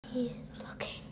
He is looking.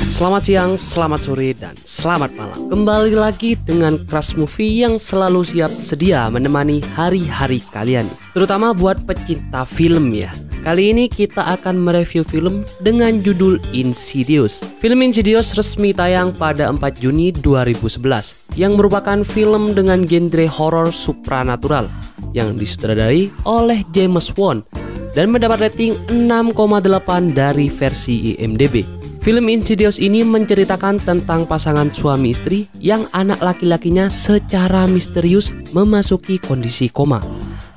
Selamat siang, selamat sore, dan selamat malam. Kembali lagi dengan Crush Movie yang selalu siap sedia menemani hari-hari kalian, terutama buat pecinta film ya. Kali ini kita akan mereview film dengan judul Insidious. Film Insidious resmi tayang pada 4 Juni 2011 yang merupakan film dengan genre horor supranatural yang disutradarai oleh James Wan dan mendapat rating 6,8 dari versi IMDb. Film Insidious ini menceritakan tentang pasangan suami istri yang anak laki-lakinya secara misterius memasuki kondisi koma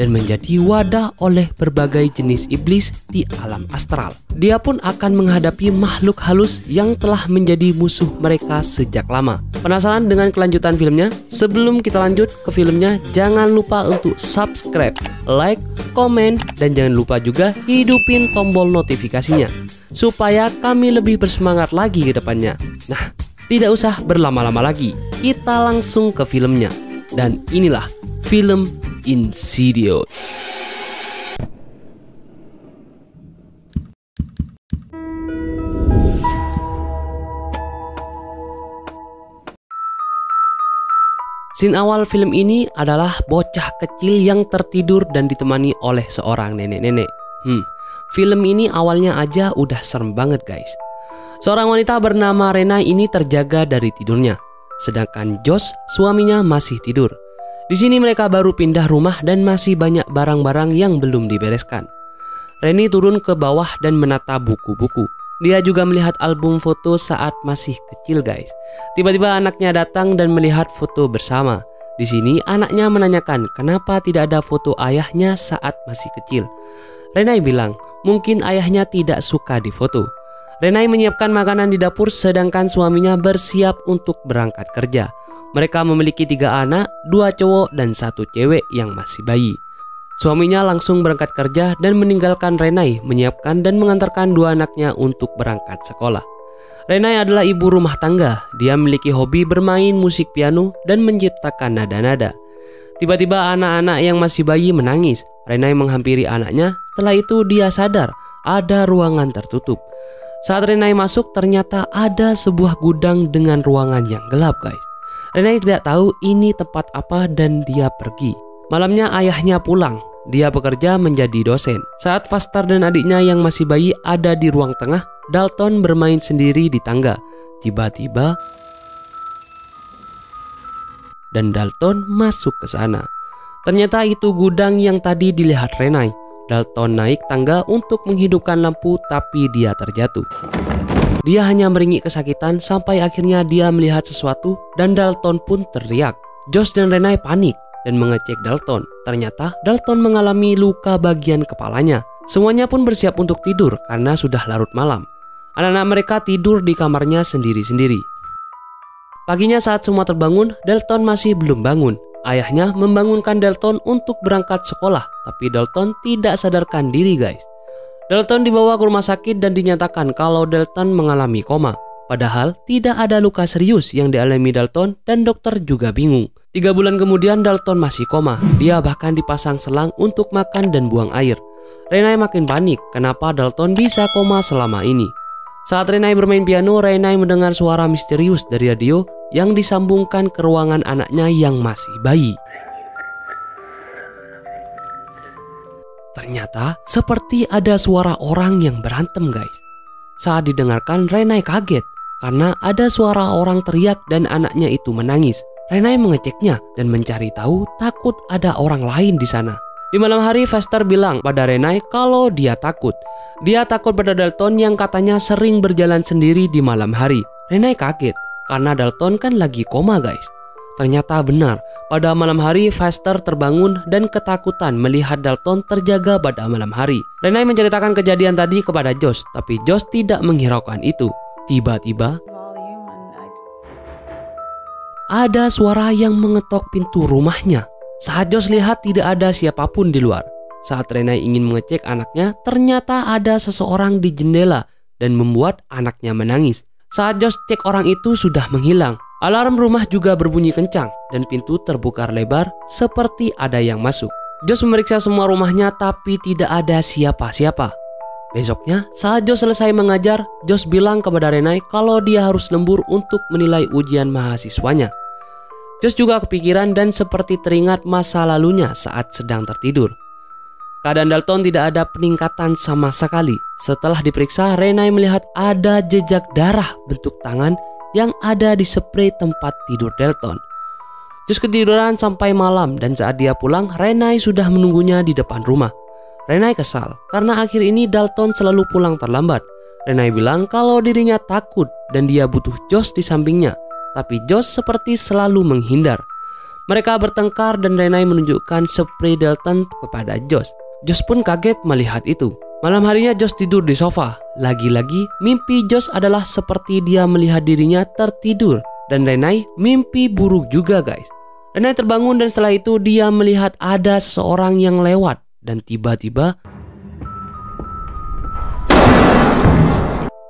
dan menjadi wadah oleh berbagai jenis iblis di alam astral. Dia pun akan menghadapi makhluk halus yang telah menjadi musuh mereka sejak lama. Penasaran dengan kelanjutan filmnya? Sebelum kita lanjut ke filmnya, jangan lupa untuk subscribe, like, komen, dan jangan lupa juga hidupin tombol notifikasinya supaya kami lebih bersemangat lagi ke depannya. Nah, tidak usah berlama-lama lagi, kita langsung ke filmnya. Dan inilah film Insidious. Scene awal film ini adalah bocah kecil yang tertidur dan ditemani oleh seorang nenek-nenek. Film ini awalnya aja udah serem banget guys. Seorang wanita bernama Rena ini terjaga dari tidurnya, sedangkan Josh suaminya masih tidur. Di sini mereka baru pindah rumah dan masih banyak barang-barang yang belum dibereskan. Reni turun ke bawah dan menata buku-buku. Dia juga melihat album foto saat masih kecil guys. Tiba-tiba anaknya datang dan melihat foto bersama. Di sini anaknya menanyakan kenapa tidak ada foto ayahnya saat masih kecil. Renai bilang mungkin ayahnya tidak suka difoto. Renai menyiapkan makanan di dapur sedangkan suaminya bersiap untuk berangkat kerja. Mereka memiliki 3 anak, 2 cowok dan 1 cewek yang masih bayi. Suaminya langsung berangkat kerja dan meninggalkan Renai menyiapkan dan mengantarkan 2 anaknya untuk berangkat sekolah. Renai adalah ibu rumah tangga. Dia memiliki hobi bermain musik piano dan menciptakan nada-nada. Tiba-tiba anak-anak yang masih bayi menangis. Renai menghampiri anaknya. Setelah itu dia sadar ada ruangan tertutup. Saat Renai masuk ternyata ada sebuah gudang dengan ruangan yang gelap guys. Renai tidak tahu ini tempat apa dan dia pergi. Malamnya ayahnya pulang. Dia bekerja menjadi dosen. Saat Faster dan adiknya yang masih bayi ada di ruang tengah, Dalton bermain sendiri di tangga. Tiba-tiba dan Dalton masuk ke sana. Ternyata itu gudang yang tadi dilihat Renai. Dalton naik tangga untuk menghidupkan lampu tapi dia terjatuh. Dia hanya meringik kesakitan sampai akhirnya dia melihat sesuatu dan Dalton pun teriak. Josh dan Renai panik dan mengecek Dalton. Ternyata Dalton mengalami luka bagian kepalanya. Semuanya pun bersiap untuk tidur karena sudah larut malam. Anak-anak mereka tidur di kamarnya sendiri-sendiri. Paginya saat semua terbangun, Dalton masih belum bangun. Ayahnya membangunkan Dalton untuk berangkat sekolah, tapi Dalton tidak sadarkan diri guys. Dalton dibawa ke rumah sakit dan dinyatakan kalau Dalton mengalami koma. Padahal tidak ada luka serius yang dialami Dalton dan dokter juga bingung. 3 bulan kemudian Dalton masih koma. Dia bahkan dipasang selang untuk makan dan buang air. Renai makin panik kenapa Dalton bisa koma selama ini. Saat Renai bermain piano, Renai mendengar suara misterius dari radio yang disambungkan ke ruangan anaknya yang masih bayi. Ternyata seperti ada suara orang yang berantem guys. Saat didengarkan Renai kaget karena ada suara orang teriak dan anaknya itu menangis. Renai mengeceknya dan mencari tahu takut ada orang lain di sana. Di malam hari Faster bilang pada Renai kalau dia takut. Dia takut pada Dalton yang katanya sering berjalan sendiri di malam hari. Renai kaget karena Dalton kan lagi koma guys. Ternyata benar, pada malam hari Faster terbangun dan ketakutan melihat Dalton terjaga pada malam hari. Renai menceritakan kejadian tadi kepada Josh, tapi Josh tidak menghiraukan itu. Tiba-tiba ada suara yang mengetok pintu rumahnya. Saat Josh lihat tidak ada siapapun di luar. Saat Renai ingin mengecek anaknya, ternyata ada seseorang di jendela dan membuat anaknya menangis. Saat Josh cek orang itu sudah menghilang. Alarm rumah juga berbunyi kencang dan pintu terbuka lebar seperti ada yang masuk. Josh memeriksa semua rumahnya tapi tidak ada siapa-siapa. Besoknya, saat Josh selesai mengajar, Josh bilang kepada Renai kalau dia harus lembur untuk menilai ujian mahasiswanya. Josh juga kepikiran dan seperti teringat masa lalunya saat sedang tertidur. Keadaan Dalton tidak ada peningkatan sama sekali. Setelah diperiksa, Renai melihat ada jejak darah bentuk tangan yang ada di spray tempat tidur Dalton. Josh ketiduran sampai malam dan saat dia pulang, Renai sudah menunggunya di depan rumah. Renai kesal karena akhir ini Dalton selalu pulang terlambat. Renai bilang kalau dirinya takut dan dia butuh Josh di sampingnya, tapi Josh seperti selalu menghindar. Mereka bertengkar dan Renai menunjukkan spray Dalton kepada Josh. Josh pun kaget melihat itu. Malam harinya Josh tidur di sofa. Lagi-lagi mimpi Josh adalah seperti dia melihat dirinya tertidur. Dan Renai mimpi buruk juga guys. Renai terbangun dan setelah itu dia melihat ada seseorang yang lewat. Dan tiba-tiba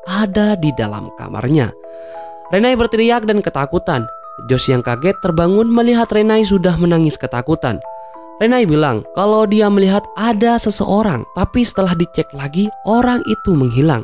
ada di dalam kamarnya. Renai berteriak dan ketakutan. Josh yang kaget terbangun melihat Renai sudah menangis ketakutan. Renai bilang kalau dia melihat ada seseorang, tapi setelah dicek lagi, orang itu menghilang.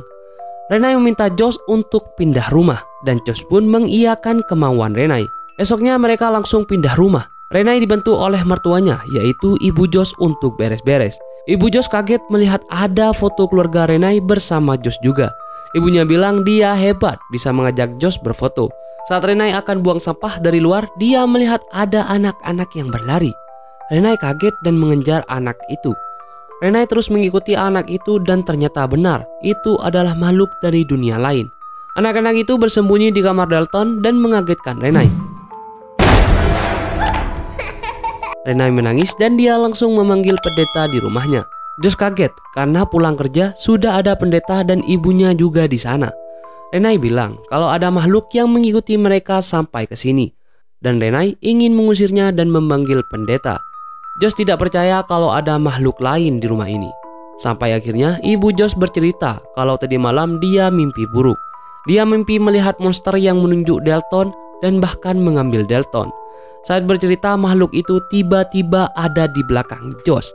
Renai meminta Josh untuk pindah rumah, dan Josh pun mengiyakan kemauan Renai. Esoknya mereka langsung pindah rumah. Renai dibantu oleh mertuanya, yaitu ibu Josh untuk beres-beres. Ibu Josh kaget melihat ada foto keluarga Renai bersama Josh juga. Ibunya bilang dia hebat bisa mengajak Josh berfoto. Saat Renai akan buang sampah dari luar, dia melihat ada anak-anak yang berlari. Renai kaget dan mengejar anak itu. Renai terus mengikuti anak itu dan ternyata benar, itu adalah makhluk dari dunia lain. Anak-anak itu bersembunyi di kamar Dalton dan mengagetkan Renai. Renai menangis dan dia langsung memanggil pendeta di rumahnya. Josh kaget karena pulang kerja sudah ada pendeta dan ibunya juga di sana. Renai bilang kalau ada makhluk yang mengikuti mereka sampai ke sini. Dan Renai ingin mengusirnya dan memanggil pendeta. Josh tidak percaya kalau ada makhluk lain di rumah ini. Sampai akhirnya ibu Josh bercerita kalau tadi malam dia mimpi buruk. Dia mimpi melihat monster yang menunjuk Dalton dan bahkan mengambil Dalton. Saat bercerita makhluk itu tiba-tiba ada di belakang Josh.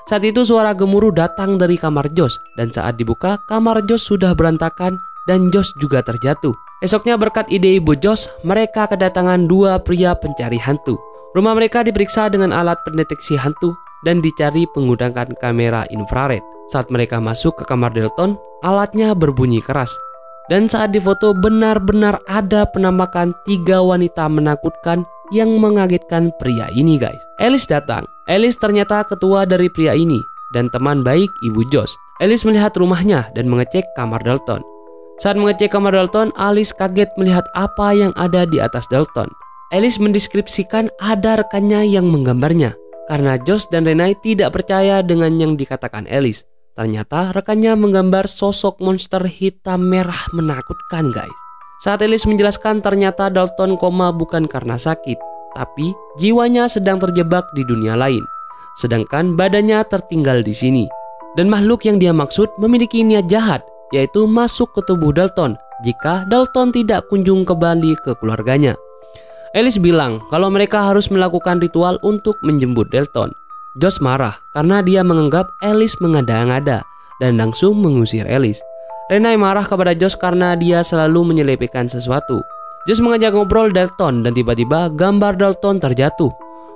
Saat itu suara gemuruh datang dari kamar Josh dan saat dibuka kamar Josh sudah berantakan dan Josh juga terjatuh. Esoknya berkat ide ibu Josh, mereka kedatangan dua pria pencari hantu. Rumah mereka diperiksa dengan alat pendeteksi hantu dan dicari menggunakan kamera infrared. Saat mereka masuk ke kamar Dalton, alatnya berbunyi keras. Dan saat difoto benar-benar ada penampakan 3 wanita menakutkan yang mengagetkan pria ini guys. Alice datang. Alice ternyata ketua dari pria ini dan teman baik ibu Josh. Alice melihat rumahnya dan mengecek kamar Dalton. Saat mengecek kamar Dalton, Alice kaget melihat apa yang ada di atas Dalton. Alice mendeskripsikan ada rekannya yang menggambarnya. Karena Josh dan Renai tidak percaya dengan yang dikatakan Alice. Ternyata rekannya menggambar sosok monster hitam merah menakutkan guys. Saat Alice menjelaskan ternyata Dalton koma bukan karena sakit, tapi jiwanya sedang terjebak di dunia lain. Sedangkan badannya tertinggal di sini. Dan makhluk yang dia maksud memiliki niat jahat, yaitu masuk ke tubuh Dalton jika Dalton tidak kunjung kembali ke keluarganya. Alice bilang kalau mereka harus melakukan ritual untuk menjemput Dalton. Josh marah karena dia menganggap Alice mengada-ngada dan langsung mengusir Alice. Renai marah kepada Josh karena dia selalu menyelipkan sesuatu. Josh mengajak ngobrol Dalton dan tiba-tiba gambar Dalton terjatuh.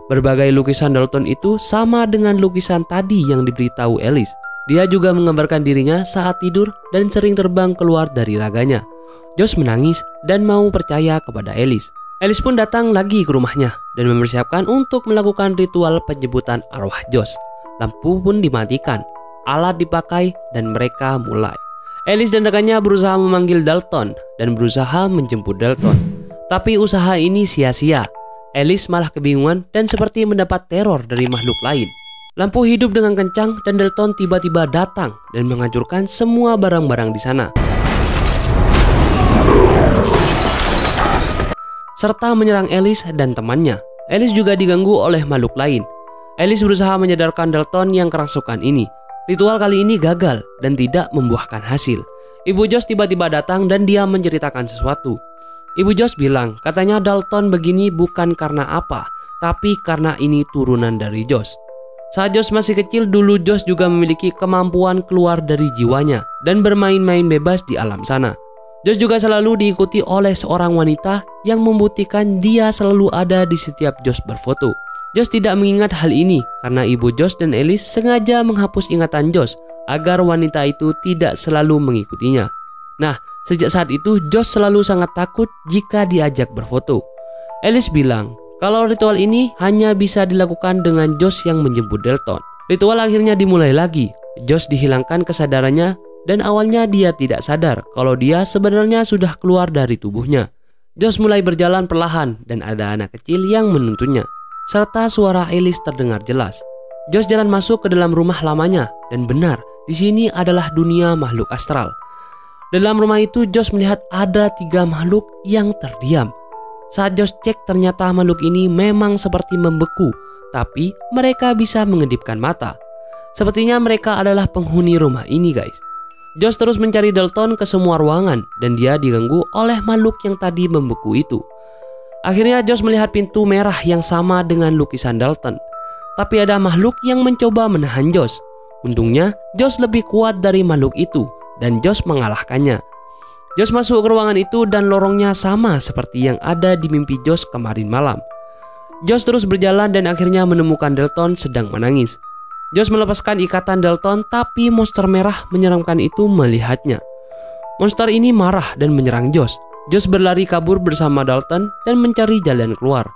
Berbagai lukisan Dalton itu sama dengan lukisan tadi yang diberitahu Alice. Dia juga menggambarkan dirinya saat tidur dan sering terbang keluar dari raganya. Josh menangis dan mau percaya kepada Alice. Alice pun datang lagi ke rumahnya dan mempersiapkan untuk melakukan ritual penjemputan arwah Josh. Lampu pun dimatikan, alat dipakai dan mereka mulai. Alice dan rekannya berusaha memanggil Dalton dan berusaha menjemput Dalton. Tapi usaha ini sia-sia. Alice malah kebingungan dan seperti mendapat teror dari makhluk lain. Lampu hidup dengan kencang dan Dalton tiba-tiba datang dan menghancurkan semua barang-barang di sana. Serta menyerang Alice dan temannya. Alice juga diganggu oleh makhluk lain. Alice berusaha menyadarkan Dalton yang kerasukan ini. Ritual kali ini gagal dan tidak membuahkan hasil. Ibu Josh tiba-tiba datang dan dia menceritakan sesuatu. Ibu Josh bilang katanya Dalton begini bukan karena apa. tapi karena ini turunan dari Josh. Saat Josh masih kecil dulu, Josh juga memiliki kemampuan keluar dari jiwanya dan bermain-main bebas di alam sana. Josh juga selalu diikuti oleh seorang wanita yang membuktikan dia selalu ada di setiap Josh berfoto. Josh tidak mengingat hal ini karena ibu Josh dan Alice sengaja menghapus ingatan Josh agar wanita itu tidak selalu mengikutinya. Nah, sejak saat itu Josh selalu sangat takut jika diajak berfoto. Alice bilang kalau ritual ini hanya bisa dilakukan dengan Josh yang menjemput Dalton. Ritual akhirnya dimulai lagi. Josh dihilangkan kesadarannya dan awalnya dia tidak sadar kalau dia sebenarnya sudah keluar dari tubuhnya. Josh mulai berjalan perlahan dan ada anak kecil yang menuntunnya, serta suara Alice terdengar jelas. Josh jalan masuk ke dalam rumah lamanya dan benar, di sini adalah dunia makhluk astral. Dalam rumah itu Josh melihat ada 3 makhluk yang terdiam. Saat Josh cek ternyata makhluk ini memang seperti membeku, tapi mereka bisa mengedipkan mata. Sepertinya mereka adalah penghuni rumah ini guys. Josh terus mencari Dalton ke semua ruangan dan dia diganggu oleh makhluk yang tadi membeku itu. Akhirnya Josh melihat pintu merah yang sama dengan lukisan Dalton. Tapi ada makhluk yang mencoba menahan Josh. Untungnya Josh lebih kuat dari makhluk itu dan Josh mengalahkannya. Josh masuk ke ruangan itu dan lorongnya sama seperti yang ada di mimpi Josh kemarin malam. Josh terus berjalan dan akhirnya menemukan Dalton sedang menangis. Josh melepaskan ikatan Dalton tapi monster merah menyeramkan itu melihatnya. Monster ini marah dan menyerang Josh. Josh berlari kabur bersama Dalton dan mencari jalan keluar.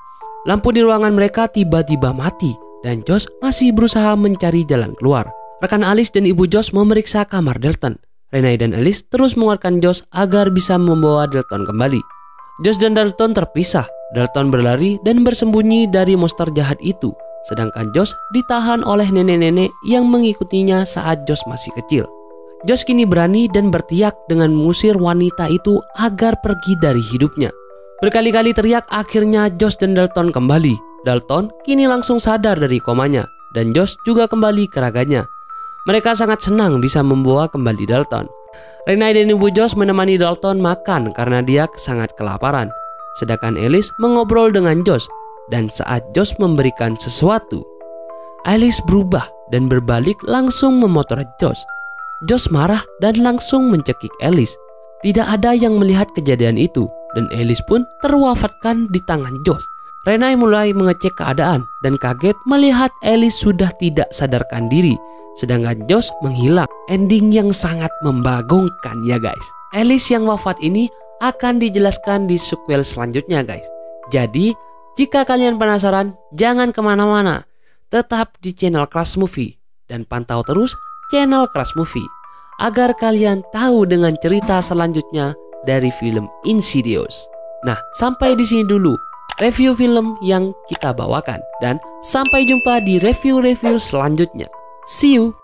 Lampu di ruangan mereka tiba-tiba mati dan Josh masih berusaha mencari jalan keluar. Rekan Alice dan ibu Josh memeriksa kamar Dalton. Renai dan Alice terus menguatkan Josh agar bisa membawa Dalton kembali. Josh dan Dalton terpisah. Dalton berlari dan bersembunyi dari monster jahat itu, sedangkan Josh ditahan oleh nenek-nenek yang mengikutinya saat Josh masih kecil. Josh kini berani dan berteriak dengan mengusir wanita itu agar pergi dari hidupnya. Berkali-kali teriak, akhirnya Josh dan Dalton kembali. Dalton kini langsung sadar dari komanya dan Josh juga kembali ke raganya. Mereka sangat senang bisa membawa kembali Dalton. Renai dan ibu Josh menemani Dalton makan karena dia sangat kelaparan. Sedangkan Alice mengobrol dengan Josh. Dan saat Josh memberikan sesuatu, Alice berubah dan berbalik langsung memotret Josh. Josh marah dan langsung mencekik Alice. Tidak ada yang melihat kejadian itu dan Alice pun terwafatkan di tangan Josh. Renai mulai mengecek keadaan dan kaget melihat Alice sudah tidak sadarkan diri. Sedangkan Josh menghilang. Ending yang sangat membagongkan ya guys. Alice yang wafat ini akan dijelaskan di sequel selanjutnya guys. Jadi jika kalian penasaran, jangan kemana-mana. Tetap di channel Crush Movie dan pantau terus channel Crush Movie agar kalian tahu dengan cerita selanjutnya dari film Insidious. Nah, sampai di sini dulu review film yang kita bawakan dan sampai jumpa di review-review selanjutnya. See you.